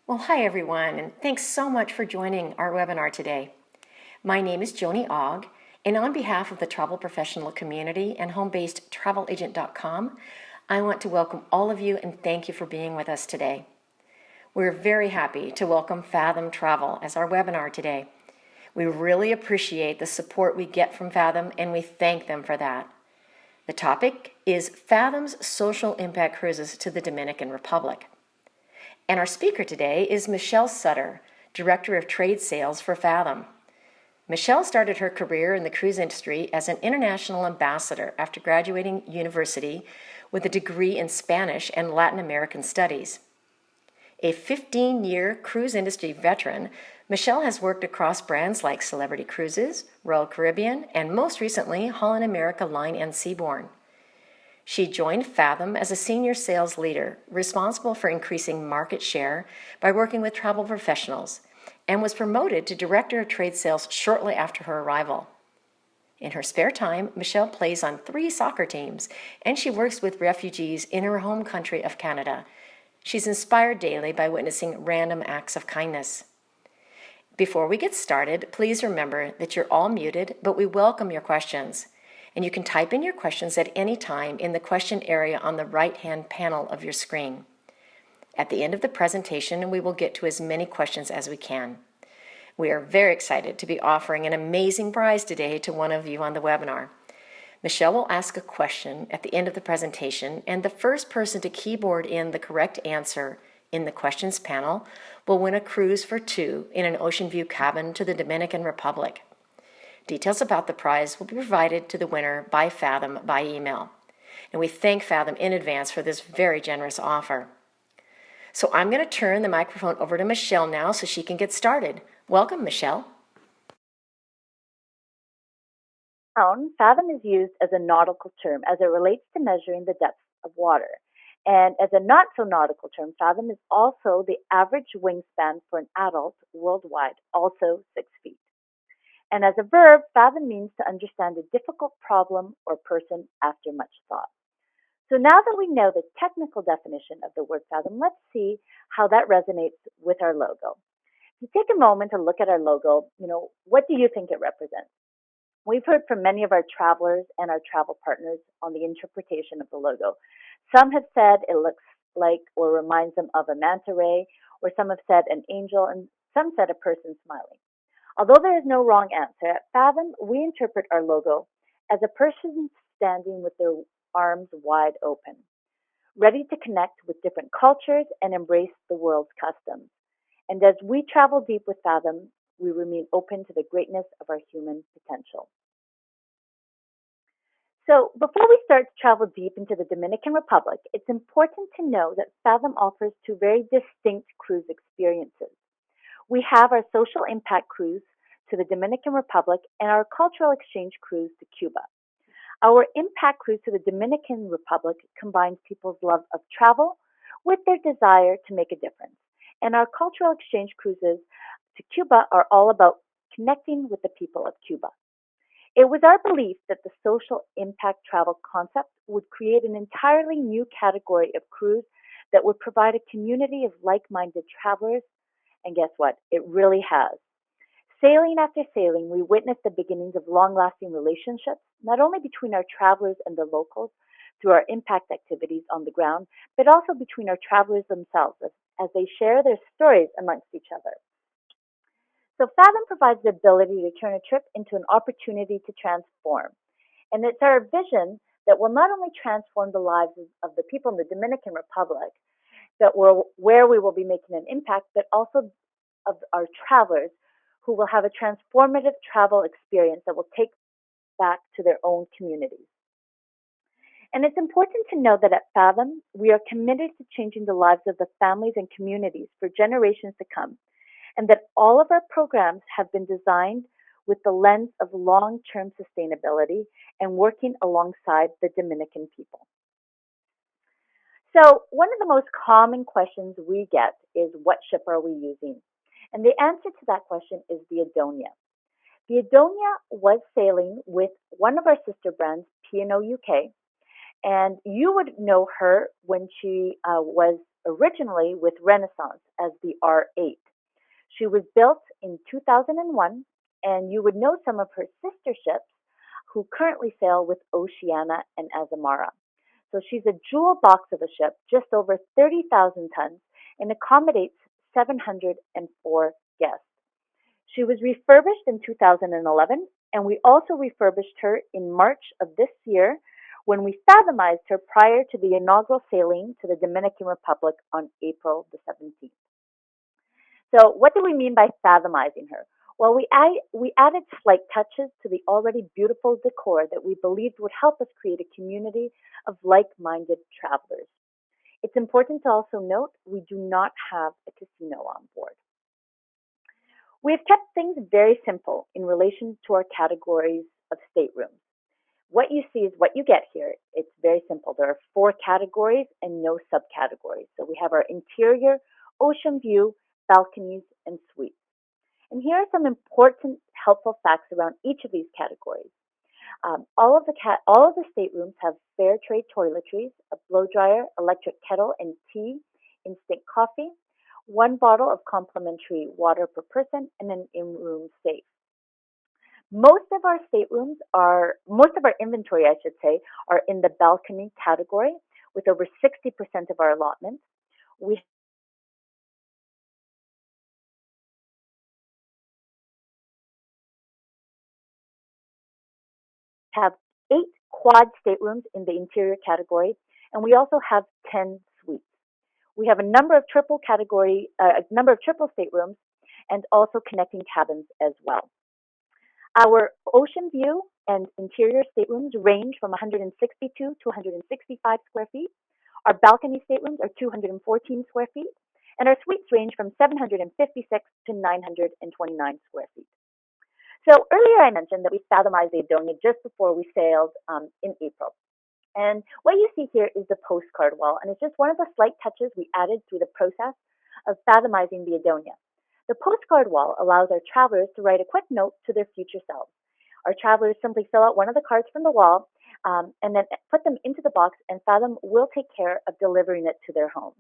Well, hi everyone, and thanks so much for joining our webinar today. My name is Joni Ogg, and on behalf of the travel professional community and home-based travelagent.com, I want to welcome all of you and thank you for being with us today. We're very happy to welcome Fathom Travel as our webinar today. We really appreciate the support we get from Fathom, and we thank them for that. The topic is Fathom's social impact cruises to the Dominican Republic. And our speaker today is Michelle Sutter, Director of Trade Sales for Fathom. Michelle started her career in the cruise industry as an international ambassador after graduating university with a degree in Spanish and Latin American studies. A 15-year cruise industry veteran, Michelle has worked across brands like Celebrity Cruises, Royal Caribbean, and most recently, Holland America Line and Seabourn. She joined Fathom as a senior sales leader, responsible for increasing market share by working with travel professionals, and was promoted to Director of Trade Sales shortly after her arrival. In her spare time, Michelle plays on 3 soccer teams, and she works with refugees in her home country of Canada. She's inspired daily by witnessing random acts of kindness. Before we get started, please remember that you're all muted, but we welcome your questions. And you can type in your questions at any time in the question area on the right-hand panel of your screen. At the end of the presentation, we will get to as many questions as we can. We are very excited to be offering an amazing prize today to one of you on the webinar. Michelle will ask a question at the end of the presentation, and the first person to keyboard in the correct answer in the questions panel will win a cruise for 2 in an ocean view cabin to the Dominican Republic. Details about the prize will be provided to the winner by Fathom by email. And we thank Fathom in advance for this very generous offer. So I'm going to turn the microphone over to Michelle now so she can get started. Welcome, Michelle. Fathom is used as a nautical term as it relates to measuring the depth of water. And as a not so nautical term, fathom is also the average wingspan for an adult worldwide, also 6 feet. And as a verb, fathom means to understand a difficult problem or person after much thought. So now that we know the technical definition of the word fathom, let's see how that resonates with our logo. If you take a moment to look at our logo, what do you think it represents? We've heard from many of our travelers and our travel partners on the interpretation of the logo. Some have said it looks like or reminds them of a manta ray, or some have said an angel, and some said a person smiling. Although there is no wrong answer, at Fathom, we interpret our logo as a person standing with their arms wide open, ready to connect with different cultures and embrace the world's customs. And as we travel deep with Fathom, we remain open to the greatness of our human potential. So before we start to travel deep into the Dominican Republic, it's important to know that Fathom offers 2 very distinct cruise experiences. We have our social impact cruise to the Dominican Republic and our cultural exchange cruise to Cuba. Our impact cruise to the Dominican Republic combines people's love of travel with their desire to make a difference. And our cultural exchange cruises to Cuba are all about connecting with the people of Cuba. It was our belief that the social impact travel concept would create an entirely new category of cruise that would provide a community of like-minded travelers. And guess what? It really has. Sailing after sailing, we witnessed the beginnings of long-lasting relationships, not only between our travelers and the locals through our impact activities on the ground, but also between our travelers themselves as they share their stories amongst each other. So Fathom provides the ability to turn a trip into an opportunity to transform. And it's our vision that will not only transform the lives of the people in the Dominican Republic, where we will be making an impact, but also of our travelers who will have a transformative travel experience that will take back to their own communities. And it's important to know that at Fathom, we are committed to changing the lives of the families and communities for generations to come, and that all of our programs have been designed with the lens of long-term sustainability and working alongside the Dominican people. So one of the most common questions we get is, what ship are we using? And the answer to that question is the Adonia. The Adonia was sailing with one of our sister brands, P&O UK, and you would know her when she was originally with Renaissance as the R8. She was built in 2001, and you would know some of her sister ships who currently sail with Oceania and Azamara. So she's a jewel box of a ship, just over 30,000 tons, and accommodates 704 guests. She was refurbished in 2011, and we also refurbished her in March of this year when we fathomized her prior to the inaugural sailing to the Dominican Republic on April the 17th. So what do we mean by fathomizing her? Well, we added slight touches to the already beautiful decor that we believed would help us create a community of like-minded travelers. It's important to also note we do not have a casino on board. We have kept things very simple in relation to our categories of staterooms. What you see is what you get here. It's very simple. There are 4 categories and no subcategories. So we have our interior, ocean view, balconies, and suites. And here are some important helpful facts around each of these categories. All of the staterooms have fair trade toiletries, a blow dryer, electric kettle, and tea, instant coffee, 1 bottle of complimentary water per person, and an in-room safe. Most of our inventory, I should say, are in the balcony category, with over 60% of our allotment. We have 8 quad staterooms in the interior category, and we also have 10 suites. We have a number of triple staterooms, and also connecting cabins as well. Our ocean view and interior staterooms range from 162 to 165 square feet. Our balcony staterooms are 214 square feet, and our suites range from 756 to 929 square feet. So earlier I mentioned that we fathomized the Adonia just before we sailed in April. And what you see here is the postcard wall, and it's just one of the slight touches we added through the process of fathomizing the Adonia. The postcard wall allows our travelers to write a quick note to their future selves. Our travelers simply fill out one of the cards from the wall and then put them into the box, and Fathom will take care of delivering it to their homes.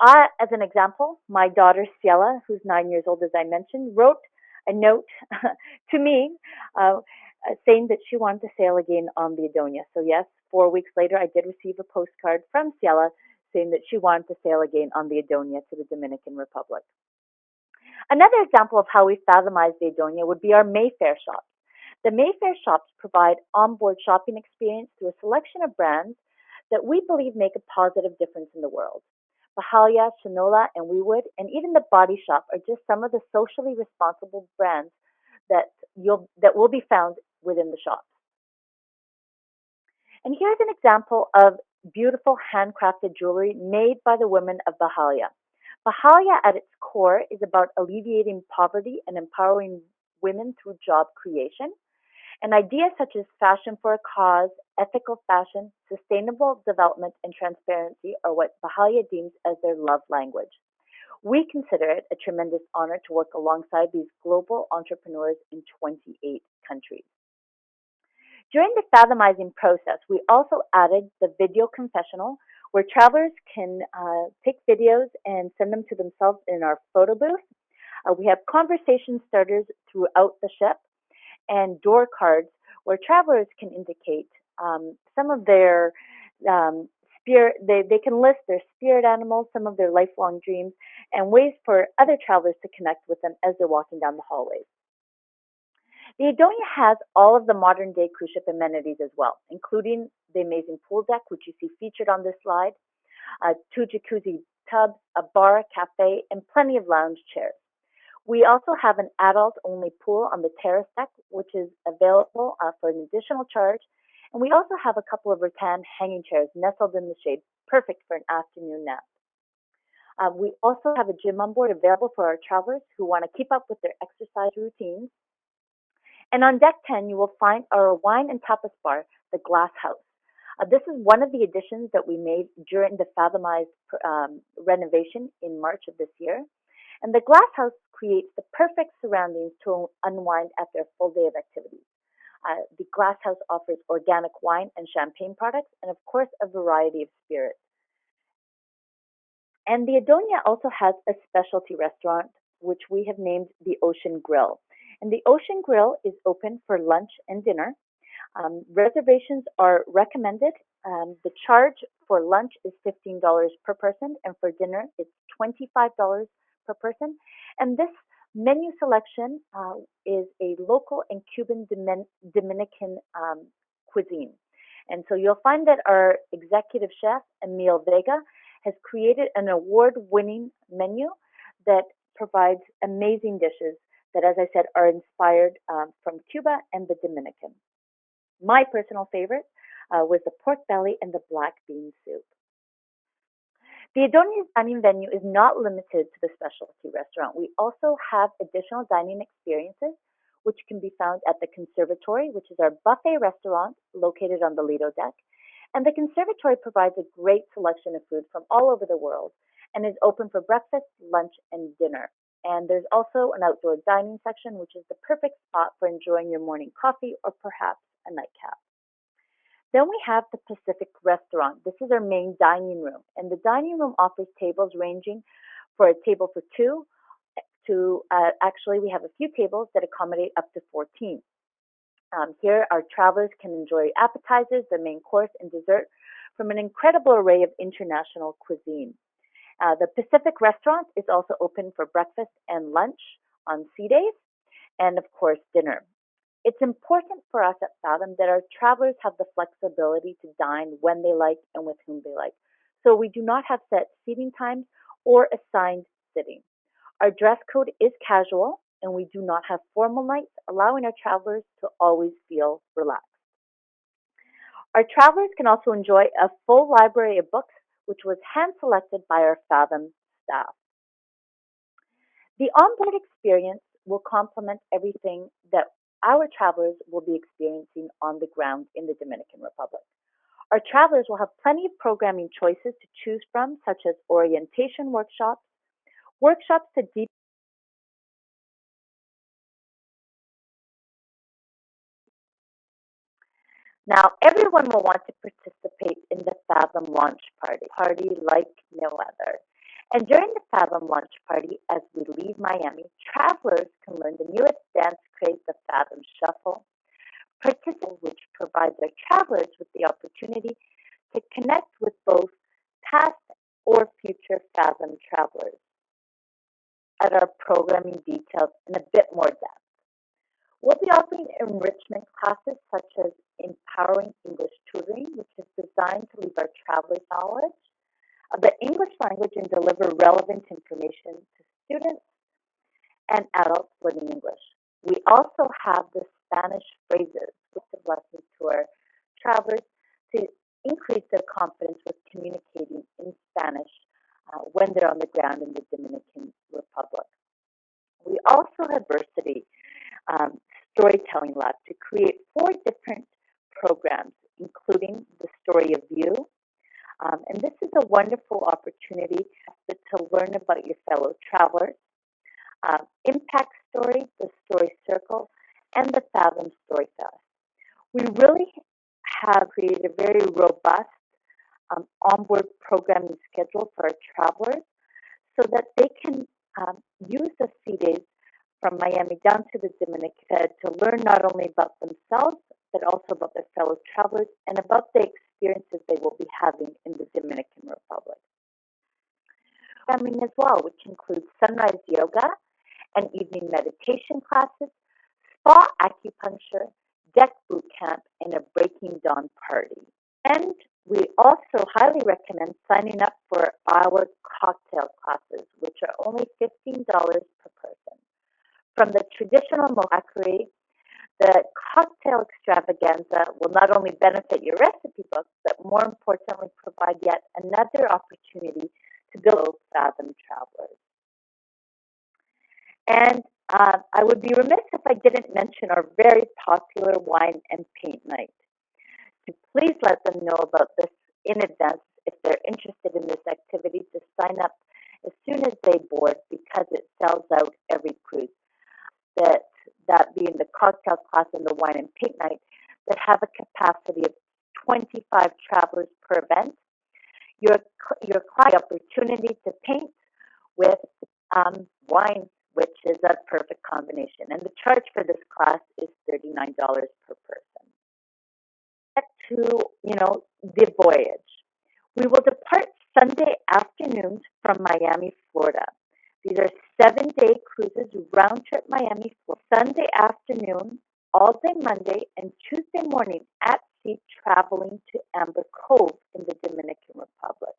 As an example, my daughter Ciela, who's 9 years old, as I mentioned, wrote a note to me saying that she wanted to sail again on the Adonia. So yes, 4 weeks later, I did receive a postcard from Ciela saying that she wanted to sail again on the Adonia to the Dominican Republic. Another example of how we fathomize the Adonia would be our Mayfair shops. The Mayfair shops provide onboard shopping experience through a selection of brands that we believe make a positive difference in the world. Bahalia, Shinola, and Wewood, and even the Body Shop are just some of the socially responsible brands that will be found within the shops. And here's an example of beautiful handcrafted jewelry made by the women of Bahalia. Bahalia at its core is about alleviating poverty and empowering women through job creation. And ideas such as fashion for a cause, ethical fashion, sustainable development, and transparency are what Bahalia deems as their love language. We consider it a tremendous honor to work alongside these global entrepreneurs in 28 countries. During the fathomizing process, we also added the video confessional, where travelers can take videos and send them to themselves in our photo booth. We have conversation starters throughout the ship and door cards where travelers can indicate some of their spirit. They can list their spirit animals, some of their lifelong dreams, and ways for other travelers to connect with them as they're walking down the hallways. The Adonia has all of the modern day cruise ship amenities as well, including the amazing pool deck, which you see featured on this slide, 2 jacuzzi tubs, a bar, cafe, and plenty of lounge chairs. We also have an adult-only pool on the terrace deck, which is available for an additional charge. And we also have a couple of rattan hanging chairs nestled in the shade, perfect for an afternoon nap. We also have a gym on board available for our travelers who want to keep up with their exercise routines. And on deck 10, you will find our wine and tapas bar, the Glass House. This is one of the additions that we made during the Fathomized renovation in March of this year. And the Glass House creates the perfect surroundings to unwind after a full day of activities. The Glass House offers organic wine and champagne products, and of course, a variety of spirits. And the Adonia also has a specialty restaurant, which we have named the Ocean Grill. And the Ocean Grill is open for lunch and dinner. Reservations are recommended. The charge for lunch is $15 per person, and for dinner, it's $25 per person. And this menu selection is a local and Cuban Dominican cuisine. And so you'll find that our executive chef, Emil Vega, has created an award winning menu that provides amazing dishes that, as I said, are inspired from Cuba and the Dominican. My personal favorite was the pork belly and the black bean soup. The Adonia dining venue is not limited to the specialty restaurant. We also have additional dining experiences, which can be found at the Conservatory, which is our buffet restaurant located on the Lido deck. And the Conservatory provides a great selection of food from all over the world and is open for breakfast, lunch, and dinner. And there's also an outdoor dining section, which is the perfect spot for enjoying your morning coffee or perhaps a nightcap. Then we have the Pacific Restaurant. This is our main dining room, and the dining room offers tables ranging for a table for two to actually we have a few tables that accommodate up to 14. Here, our travelers can enjoy appetizers, the main course, and dessert from an incredible array of international cuisine. The Pacific Restaurant is also open for breakfast and lunch on sea days, and of course, dinner. It's important for us at Fathom that our travelers have the flexibility to dine when they like and with whom they like. So we do not have set seating times or assigned sitting. Our dress code is casual, and we do not have formal nights, allowing our travelers to always feel relaxed. Our travelers can also enjoy a full library of books, which was hand selected by our Fathom staff. The onboard experience will complement everything that our travelers will be experiencing on the ground in the Dominican Republic. Our travelers will have plenty of programming choices to choose from, such as orientation workshops, workshops to deep. Now, everyone will want to participate in the Fathom launch party like no other. And during the Fathom launch party, as we leave Miami, travelers can learn the newest dance craze, the Fathom Shuffle, participate, which provides our travelers with the opportunity to connect with both past or future Fathom travelers at our programming details in a bit more depth. We'll be offering enrichment classes such as Empowering English Tutoring, which is designed to leave our travelers knowledge of the English language and deliver relevant information to students and adults learning English. We also have the Spanish phrases, which is lessons to our travelers to increase their confidence with communicating in Spanish when they're on the ground in the Dominican Republic. We also have diversity um, storytelling lab to create four different programs, including the story of you. And this is a wonderful opportunity to learn about your fellow travelers. Impact Story, the Story Circle, and the Fathom Story Fest. We really have created a very robust onboard programming schedule for our travelers so that they can use the sea days from Miami down to the Dominican to learn not only about themselves, but also about their fellow travelers and about the experiences they will be having in the Dominican Republic. Programming as well, which includes sunrise yoga and evening meditation classes, spa acupuncture, deck boot camp, and a breaking dawn party. And we also highly recommend signing up for our cocktail classes, which are only $15 per person. From the traditional mojacquery, the cocktail extravaganza will not only benefit your recipe book, but more importantly, provide yet another opportunity to build Fathom travelers. And I would be remiss if I didn't mention our very popular wine and paint night. So please let them know about this in advance if they're interested in this activity to sign up as soon as they board because it sells out every cruise. That being the cocktail class and the wine and paint night that have a capacity of 25 travelers per event. Your your client the opportunity to paint with wine, which is a perfect combination. And the charge for this class is $39 per person. Get to, the voyage. We will depart Sunday afternoons from Miami, Florida. These are 7-day cruises, round trip Miami, Florida. Sunday afternoon, all day Monday, and Tuesday morning at sea, traveling to Amber Cove in the Dominican Republic.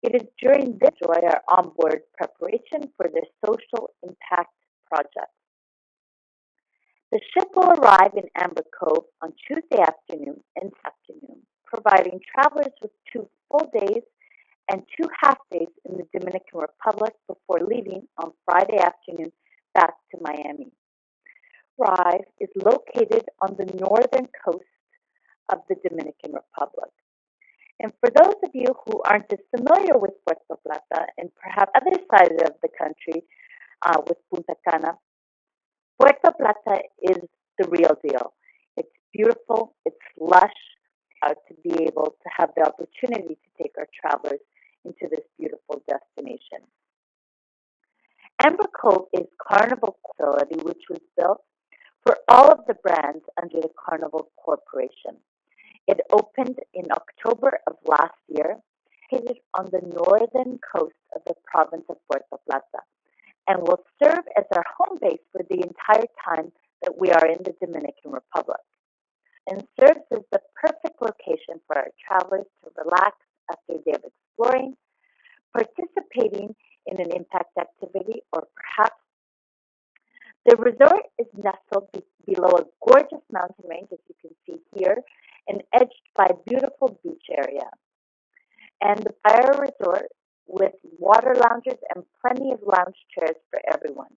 It is during this enjoy our onboard preparation for their social impact project. The ship will arrive in Amber Cove on Tuesday afternoon and afternoon, providing travelers with 2 full days and 2 half days in the Dominican Republic before leaving on Friday afternoon back to Miami. Arrive is located on the northern coast of the Dominican Republic. And for those of you who aren't as familiar with Puerto Plata and perhaps other sides of the country with Punta Cana, Puerto Plata is the real deal. It's beautiful, it's lush, to be able to have the opportunity to take our travelers into this beautiful destination. Amber Cove is Carnival facility, which was built for all of the brands under the Carnival Corporation. It opened in October of last year, located on the northern coast of the province of Puerto Plata, and will serve as our home base for the entire time that we are in the Dominican Republic, and serves as the perfect location for our travelers to relax after a day of exploring, participating in an impact activity, or perhaps the resort is nestled below a gorgeous mountain range, as you can see here, and edged by a beautiful beach area. And the fire resort with water lounges and plenty of lounge chairs for everyone.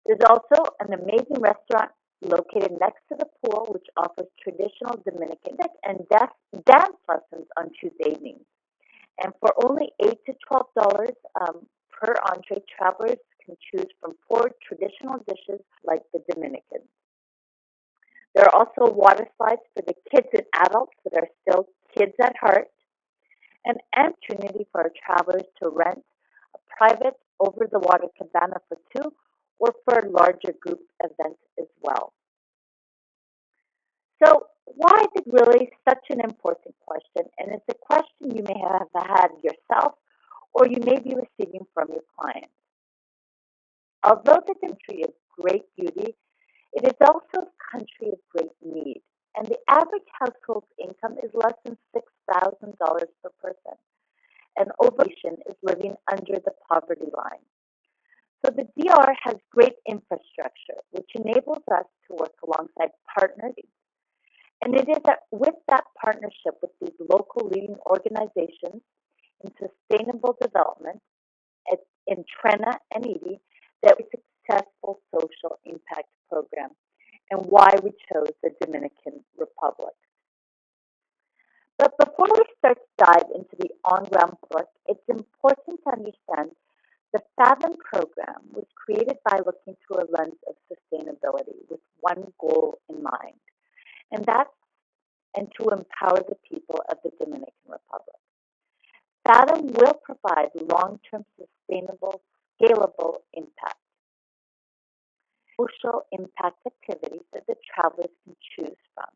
There's also an amazing restaurant located next to the pool, which offers traditional Dominican and dance lessons on Tuesday evenings. And for only $8 to $12 per entree, travelers can choose from 4 traditional dishes like the Dominican. There are also water slides for the kids and adults that are still kids at heart, an opportunity for our travelers to rent a private over-the-water cabana for 2 or for a larger group event as well. So why is it really such an important question? And it's a question you may have had yourself or you may be receiving from your clients. Although the country is great beauty, it is also a country of great need. And the average household income is less than $6,000 per person. And overpopulation is living under the poverty line. So the DR has great infrastructure, which enables us to work alongside partners. And it is with that partnership with these local leading organizations in sustainable development in Trena and Edie that we successful social impact program and why we chose the Dominican Republic. But before we start to dive into the on-ground work, it's important to understand the Fathom program was created by looking through a lens of sustainability with one goal in mind, and to empower the people of the Dominican Republic. Fathom will provide long-term sustainable, scalable impact, social impact activities that the travelers can choose from.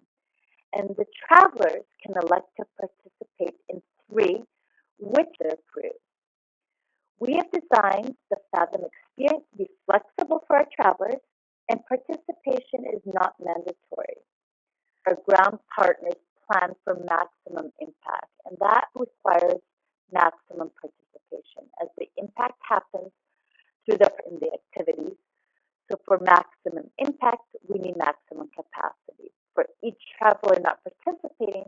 And the travelers can elect to participate in 3 with their cruise. We have designed the Fathom experience to be flexible for our travelers, and participation is not mandatory. Our ground partners plan for maximum impact, and that requires maximum participation as the impact happens through the activities. So for maximum impact, we need maximum capacity. For each traveler not participating,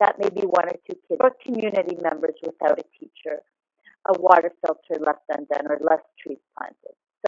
that may be 1 or 2 kids or community members without a teacher, a water filter left undone, or less